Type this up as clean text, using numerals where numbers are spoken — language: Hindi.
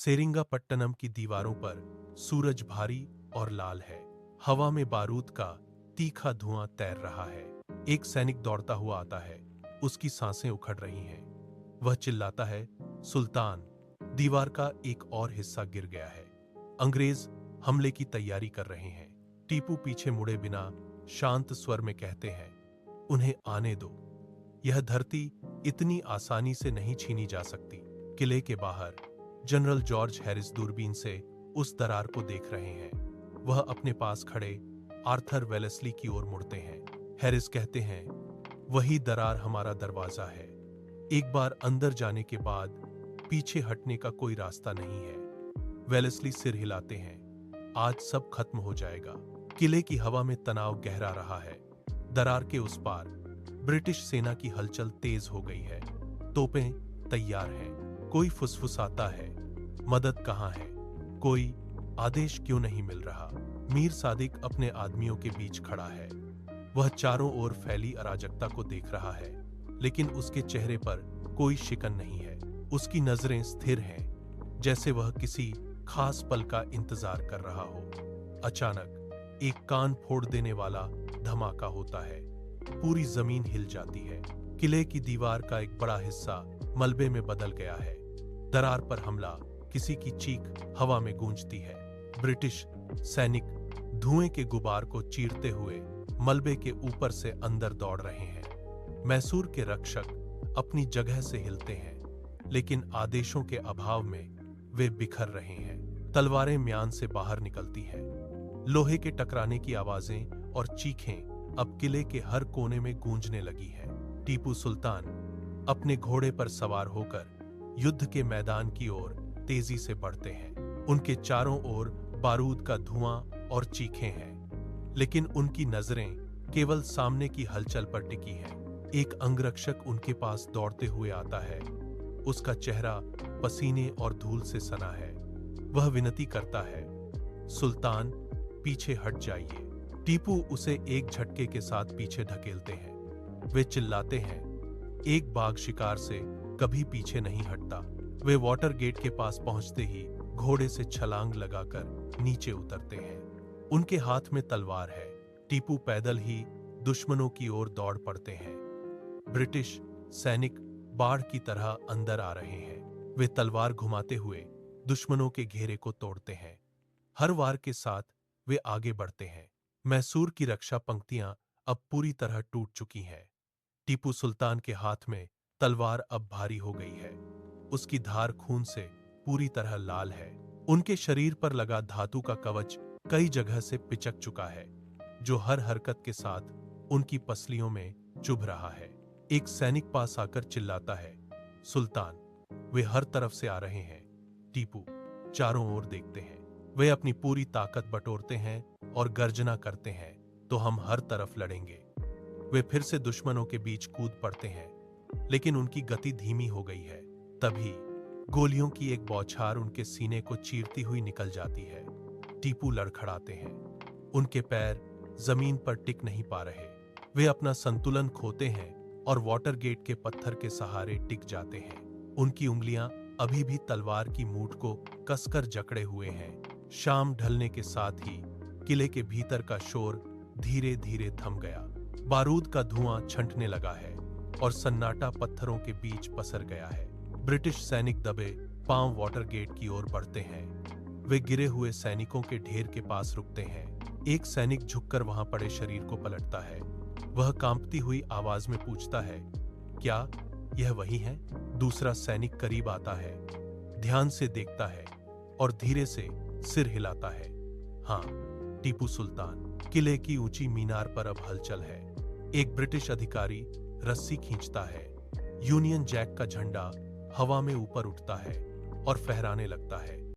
सेरिंगापट्टनम की दीवारों पर सूरज भारी और लाल है। हवा में बारूद का तीखा धुआं तैर रहा है। एक सैनिक दौड़ता हुआ आता है। उसकी सांसें उखड़ रही हैं। वह चिल्लाता है, सुल्तान! दीवार का एक और हिस्सा गिर गया है। अंग्रेज हमले की तैयारी कर रहे हैं। टीपू पीछे मुड़े बिना शांत स्वर में कहते हैं, उन्हें आने दो। यह धरती इतनी आसानी से नहीं छीनी जा सकती। किले के बाहर जनरल जॉर्ज हैरिस दूरबीन से उस दरार को देख रहे हैं। वह अपने पास खड़े आर्थर वेलेस्ली की ओर मुड़ते हैं। हैरिस कहते हैं, वही दरार हमारा दरवाजा है। एक बार अंदर जाने के बाद पीछे हटने का कोई रास्ता नहीं है। वेलेस्ली सिर हिलाते हैं, आज सब खत्म हो जाएगा। किले की हवा में तनाव गहरा रहा है। दरार के उस पार ब्रिटिश सेना की हलचल तेज हो गई है। तोपें तैयार हैं। कोई फुसफुसाता है, मदद कहां है? कोई आदेश क्यों नहीं मिल रहा? मीर सादिक अपने आदमियों के बीच खड़ा है। वह चारों ओर फैली अराजकता को देख रहा है, लेकिन उसके चेहरे पर कोई शिकन नहीं है। उसकी नजरें स्थिर हैं, जैसे वह किसी खास पल का इंतजार कर रहा हो। अचानक एक कान फोड़ देने वाला धमाका होता है। पूरी जमीन हिल जाती है। किले की दीवार का एक बड़ा हिस्सा मलबे में बदल गया है। दरार पर हमला, किसी की चीख हवा में गूंजती है। ब्रिटिश सैनिक धुएं के गुबार को चीरते हुए मलबे के ऊपर से अंदर दौड़ रहे हैं। मैसूर के रक्षक अपनी जगह से हिलते हैं, लेकिन आदेशों के अभाव में वे बिखर रहे हैं। तलवारें म्यान से बाहर निकलती हैं। लोहे के टकराने की आवाजें और चीखें अब किले के हर कोने में गूंजने लगी हैं। टीपू सुल्तान अपने घोड़े पर सवार होकर युद्ध के मैदान की ओर तेजी से बढ़ते हैं। उनके चारों ओर बारूद का धुआं और चीखें हैं, लेकिन उनकी नजरें केवल सामने की हलचल पर टिकी हैं। एक अंगरक्षक उनके पास दौड़ते हुए आता है। उसका चेहरा पसीने और धूल से सना है। वह विनती करता है, सुल्तान, पीछे हट जाइए। टीपू उसे एक झटके के साथ पीछे ढकेलते हैं। वे चिल्लाते हैं, एक बाघ शिकार से कभी पीछे नहीं हटता। वे वाटर गेट के पास पहुंचते ही घोड़े से छलांग लगाकर नीचे उतरते हैं। उनके हाथ में तलवार है। टीपू पैदल ही दुश्मनों की ओर दौड़ पड़ते हैं। ब्रिटिश सैनिक बाढ़ की तरह अंदर आ रहे हैं। वे तलवार घुमाते हुए दुश्मनों के घेरे को तोड़ते हैं। हर वार के साथ वे आगे बढ़ते हैं। मैसूर की रक्षा पंक्तियां अब पूरी तरह टूट चुकी हैं। टीपू सुल्तान के हाथ में तलवार अब भारी हो गई है। उसकी धार खून से पूरी तरह लाल है। उनके शरीर पर लगा धातु का कवच कई जगह से पिचक चुका है, जो हर हरकत के साथ उनकी पसलियों में चुभ रहा है। एक सैनिक पास आकर चिल्लाता है, सुल्तान, वे हर तरफ से आ रहे हैं। टीपू चारों ओर देखते हैं। वे अपनी पूरी ताकत बटोरते हैं और गर्जना करते हैं, तो हम हर तरफ लड़ेंगे। वे फिर से दुश्मनों के बीच कूद पड़ते हैं, लेकिन उनकी गति धीमी हो गई है। तभी गोलियों की एक बौछार उनके सीने को चीरती हुई निकल जाती है। टीपू लड़खड़ाते हैं। उनके पैर जमीन पर टिक नहीं पा रहे। वे अपना संतुलन खोते हैं और वाटर गेट के पत्थर के सहारे टिक जाते हैं। उनकी उंगलियां अभी भी तलवार की मूठ को कसकर जकड़े हुए हैं। शाम ढलने के साथ ही किले के भीतर का शोर धीरे धीरे थम गया। बारूद का धुआं छंटने लगा है और सन्नाटा पत्थरों के बीच पसर गया है। ब्रिटिश सैनिक दबे पांव वाटर गेट की ओर बढ़ते हैं। वे गिरे हुए सैनिकों के ढेर के पास रुकते हैं। एक सैनिक झुककर वहां पड़े शरीर को पलटता है। वह कांपती हुई आवाज में पूछता है, क्या यह वही है? दूसरा सैनिक करीब आता है, ध्यान से देखता है और धीरे से सिर हिलाता है। हाँ, टीपू सुल्तान। किले की ऊंची मीनार पर अब हलचल है। एक ब्रिटिश अधिकारी रस्सी खींचता है। यूनियन जैक का झंडा हवा में ऊपर उठता है और फहराने लगता है।